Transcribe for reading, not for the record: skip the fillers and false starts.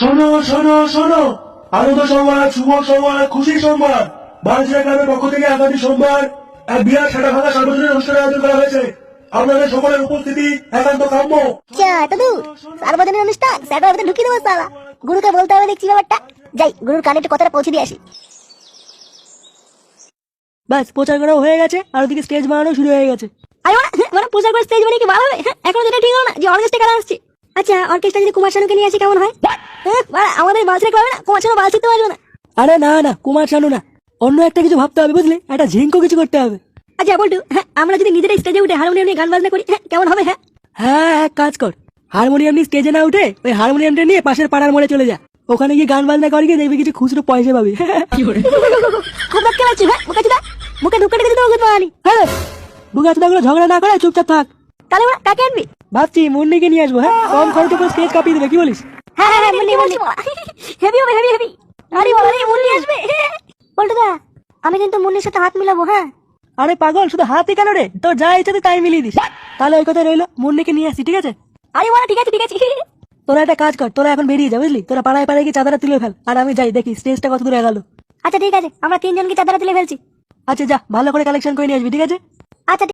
শোনো শোনো শোনো, আনন্দ সংবাদ, শুভ সংবাদ, খুশির সংবাদ। বাঞ্ছিয়া গ্রামের পক্ষ থেকে আগামী সোমবার এক বিরাট ছাটা ভাঙা সার্বজনীন অনুষ্ঠানের আয়োজন করা হয়েছে। আপনাদের সকলের উপস্থিতি একান্ত কাম্য। দাদু সার্বজনীন অনুষ্ঠান স্যার আমাদের ঢুকিয়ে দেবো সালা। গুরুকে বলতে হবে দেখছি ব্যাপারটা। যাই গুরুর কানে একটু কথাটা পৌঁছে দিয়ে আসি। ব্যাস প্রচার করা হয়ে গেছে, আর ওদিকে স্টেজ বানানো শুরু হয়ে গেছে। আরে মানে প্রচার করে স্টেজ বানিয়ে কি ভালো হবে? এখন যেটা ঠিক হলো না যে অর্কেস্ট্রা কারা আসছে। আচ্ছা অর্কেস্ট্রা যদি কুমার শানুকে নিয়ে আসি কেমন হয়? আমাদের বালছিরা করবে না, কুমার শানু বাল শিখতে পারবে না। আরে না না, কুমার শানু না, অন্য একটা কিছু ভাবতে হবে বুঝলি, একটা ঝিঙ্কো কিছু করতে হবে। আচ্ছা বলটু, আমরা যদি নিজেরাই স্টেজে উঠে হারমোনিয়াম নিয়ে গান বাজনা করি কেমন হবে? হ্যাঁ এক কাজ কর, হারমোনিয়াম নিয়ে স্টেজে না উঠে ওই হারমোনিয়ামটা নিয়ে পাশের পাড়ার মোড়ে চলে যা, ওখানে গিয়ে গান বাজনা করি, গিয়ে দেখবি কিছু খুচরো পয়সা পাবি। খুব রাত কেলাচ্ছি মুখে চুদা, মুখে ঢুকে ঢুকে দিতে ওগুলো আনি। হ্যাঁ বুগাচুদাগুলো ঝগড়া না করে চুপচাপ থাক। তাহলে ওরা কাকে আনবি? ভাবছি মুন্নিকে নিয়ে আসবো। হ্যাঁ কম খরচে পুরো স্টেজ কাঁপিয়ে দেবে, কি বলিস? হ্যাঁ মুন্নি হেভি হবে হেভি। আরে মুন্নি আসবে। বলটুদা আমি কিন্তু মুন্নির সাথে হাত মিলাবো। হ্যাঁ আরে পাগল, শুধু হাতই কেন রে, তোর যা ইচ্ছা তুই তাই মিলিয়ে দিস। তাহলে ওই কথা রইলো, মুন্নিকে নিয়ে আসছি, ঠিক আছে? আরে ঠিক আছে ঠিক আছে। তোরা একটা কাজ কর, তোরা এখন বেরিয়ে যা বুঝলি, তোরা পাড়ায় পাড়ায় গিয়ে চাঁদাটা তুলে ফেল, আর আমি যাই দেখি স্টেজটা কত দূরে গেল। আচ্ছা ঠিক আছে, আমরা তিনজনকে চাঁদাটা তুলে ফেলছি। আচ্ছা যা, ভালো করে কালেকশন করে নিয়ে আসবি, ঠিক আছে? আচ্ছা।